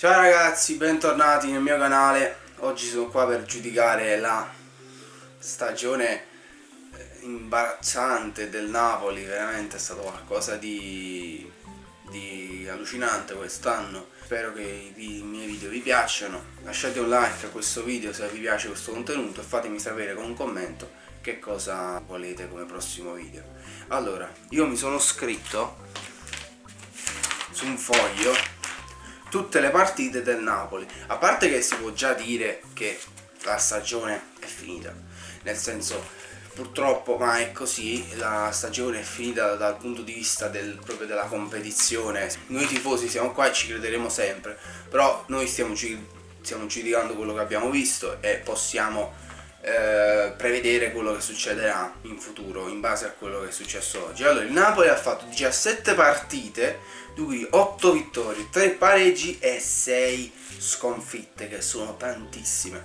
Ciao ragazzi, bentornati nel mio canale. Oggi sono qua per giudicare la stagione imbarazzante del Napoli. Veramente è stato qualcosa di allucinante quest'anno. Spero che i miei video vi piacciono. Lasciate un like a questo video se vi piace questo contenuto e fatemi sapere con un commento che cosa volete come prossimo video. Allora, io mi sono scritto su un foglio tutte le partite del Napoli, a parte che si può già dire che la stagione è finita, nel senso, purtroppo, ma è così, la stagione è finita dal punto di vista proprio della competizione. Noi tifosi siamo qua e ci crederemo sempre, però noi stiamo giudicando quello che abbiamo visto e possiamo prevedere quello che succederà in futuro in base a quello che è successo oggi. Allora, il Napoli ha fatto 17 partite, di cui 8 vittorie, 3 pareggi e 6 sconfitte, che sono tantissime.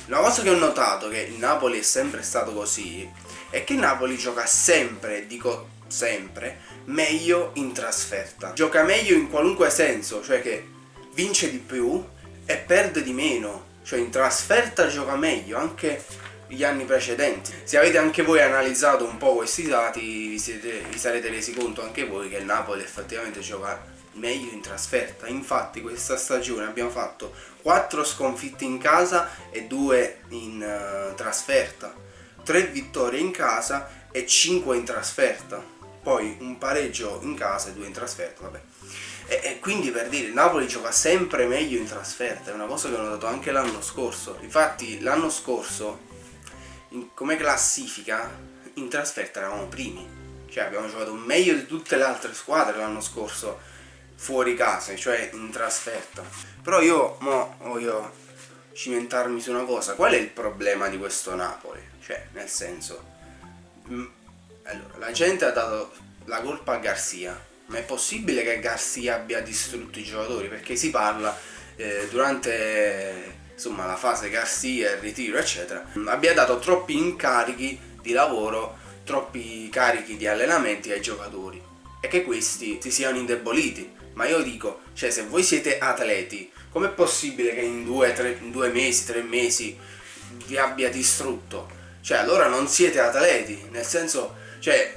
Una cosa che ho notato, che il Napoli è sempre stato così, è che il Napoli gioca sempre, dico sempre, meglio in trasferta. Gioca meglio in qualunque senso, cioè che vince di più e perde di meno. Cioè in trasferta gioca meglio anche gli anni precedenti. Se avete anche voi analizzato un po' questi dati, vi sarete resi conto anche voi che il Napoli effettivamente gioca meglio in trasferta. Infatti questa stagione abbiamo fatto 4 sconfitte in casa e 2 in trasferta, 3 vittorie in casa e 5 in trasferta, poi un pareggio in casa e 2 in trasferta, vabbè. E quindi, per dire, il Napoli gioca sempre meglio in trasferta, è una cosa che ho notato anche l'anno scorso. Infatti l'anno scorso come classifica in trasferta eravamo primi, cioè abbiamo giocato meglio di tutte le altre squadre l'anno scorso fuori casa, cioè in trasferta. Però io voglio cimentarmi su una cosa: qual è il problema di questo Napoli? Cioè, nel senso, allora, la gente ha dato la colpa a Garcia, ma è possibile che Garcia abbia distrutto i giocatori? Perché si parla durante insomma la fase Garcia, il ritiro eccetera, abbia dato troppi incarichi di lavoro, troppi carichi di allenamenti ai giocatori e che questi si siano indeboliti. Ma io dico, cioè, se voi siete atleti, com'è possibile che in 2 mesi, 3 mesi vi abbia distrutto? Cioè, allora non siete atleti, nel senso, cioè,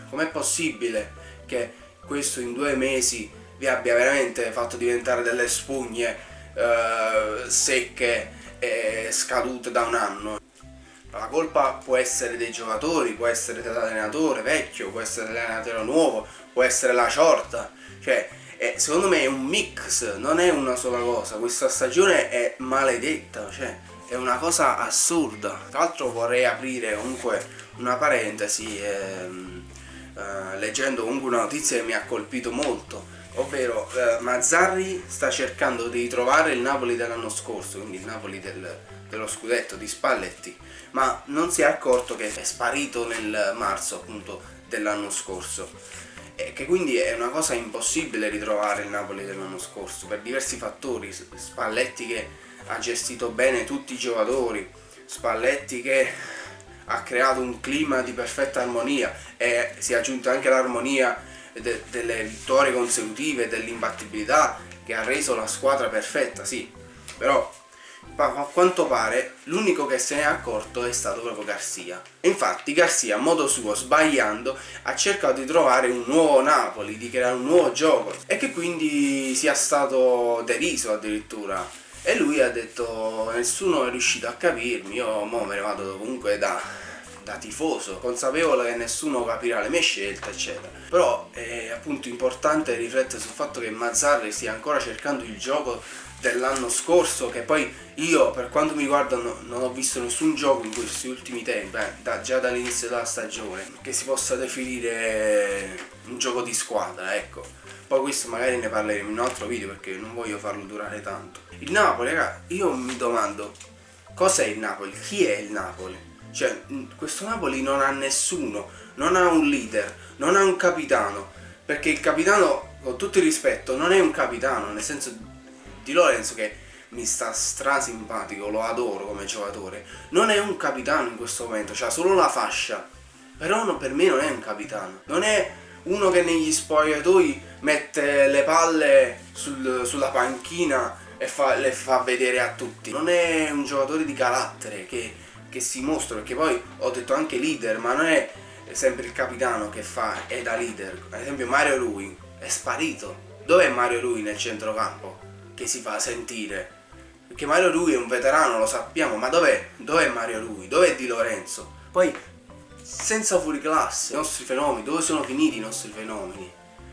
com'è possibile che questo in 2 mesi vi abbia veramente fatto diventare delle spugne secche e scadute da un anno? La colpa può essere dei giocatori, può essere dell'allenatore vecchio, può essere dell'allenatore nuovo, può essere la ciorta, cioè secondo me è un mix, non è una sola cosa. Questa stagione è maledetta, cioè è una cosa assurda. Tra l'altro vorrei aprire comunque una parentesi, leggendo comunque una notizia che mi ha colpito molto, ovvero Mazzarri sta cercando di ritrovare il Napoli dell'anno scorso, quindi il Napoli dello scudetto di Spalletti, ma non si è accorto che è sparito nel marzo appunto dell'anno scorso, e che quindi è una cosa impossibile ritrovare il Napoli dell'anno scorso per diversi fattori. Spalletti che ha gestito bene tutti i giocatori, Spalletti che ha creato un clima di perfetta armonia e si è aggiunta anche l'armonia delle vittorie consecutive, dell'imbattibilità, che ha reso la squadra perfetta, sì, però a quanto pare l'unico che se ne è accorto è stato proprio Garcia. E infatti Garcia, a modo suo, sbagliando, ha cercato di trovare un nuovo Napoli, di creare un nuovo gioco, e che quindi sia stato deriso addirittura. E lui ha detto: nessuno è riuscito a capirmi, io mo me ne vado comunque da tifoso, consapevole che nessuno capirà le mie scelte eccetera. Però è appunto importante riflettere sul fatto che Mazzarri stia ancora cercando il gioco dell'anno scorso, che poi io, per quanto mi riguarda, non ho visto nessun gioco in questi ultimi tempi, già dall'inizio della stagione, che si possa definire un gioco di squadra, ecco. Poi questo magari ne parleremo in un altro video, perché non voglio farlo durare tanto. Il Napoli, raga, io mi domando, cos'è il Napoli? Chi è il Napoli? Cioè, questo Napoli non ha nessuno, non ha un leader, non ha un capitano, perché il capitano, con tutto il rispetto, non è un capitano, nel senso, Di Lorenzo, che mi sta strasimpatico, lo adoro come giocatore, non è un capitano in questo momento, c'ha solo la fascia, però per me non è un capitano, non è uno che negli spogliatoi mette le palle sulla panchina e le fa vedere a tutti. Non è un giocatore di carattere che si mostra, perché poi ho detto anche leader, ma non è sempre il capitano che è da leader. Ad esempio Mario Rui è sparito. Dov'è Mario Rui nel centrocampo che si fa sentire? Perché Mario Rui è un veterano, lo sappiamo, ma dov'è Mario Rui? Dov'è Di Lorenzo? Poi senza fuoriclasse, i nostri fenomeni, dove sono finiti i nostri fenomeni?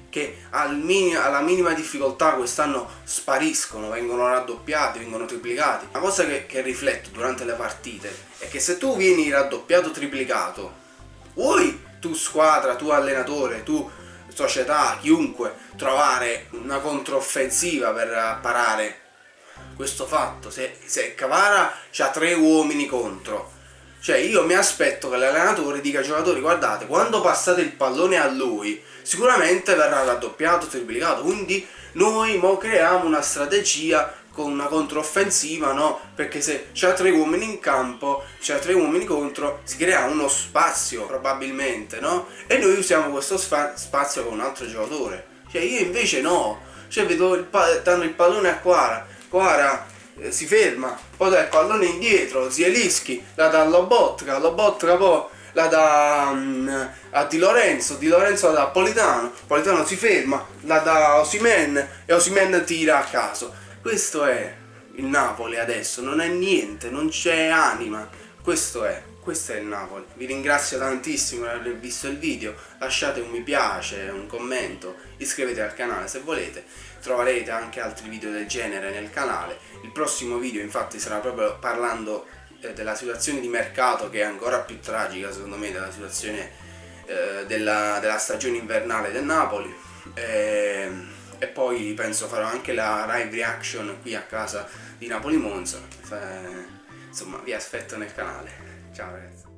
Che alla minima difficoltà quest'anno spariscono, vengono raddoppiati, vengono triplicati. Una cosa che rifletto durante le partite è che se tu vieni raddoppiato, triplicato, vuoi tu squadra, tu allenatore, tu società, chiunque, trovare una controffensiva per parare questo fatto? Se Kvara c'ha 3 uomini contro, cioè io mi aspetto che l'allenatore dica ai giocatori: guardate, quando passate il pallone a lui sicuramente verrà raddoppiato, triplicato, quindi noi mo creiamo una strategia con una controffensiva, no? Perché se c'ha 3 uomini in campo, c'ha 3 uomini contro, si crea uno spazio probabilmente, no? E noi usiamo questo spazio con un altro giocatore. Cioè io invece no, cioè vedo danno il pallone a Kvara si ferma, poi dà il pallone indietro, Zielinski la dà a Lobotka poi la dà a Di Lorenzo la dà a Politano si ferma, la dà a Osimhen e Osimhen tira a caso. Questo è il Napoli adesso, non è niente, non c'è anima, questo è il Napoli. Vi ringrazio tantissimo per aver visto il video, lasciate un mi piace, un commento, iscrivetevi al canale se volete, troverete anche altri video del genere nel canale. Il prossimo video infatti sarà proprio parlando della situazione di mercato, che è ancora più tragica secondo me della situazione della stagione invernale del Napoli, e poi penso farò anche la live reaction qui a casa di Napoli Monza. Insomma, vi aspetto nel canale. Ciao ragazzi.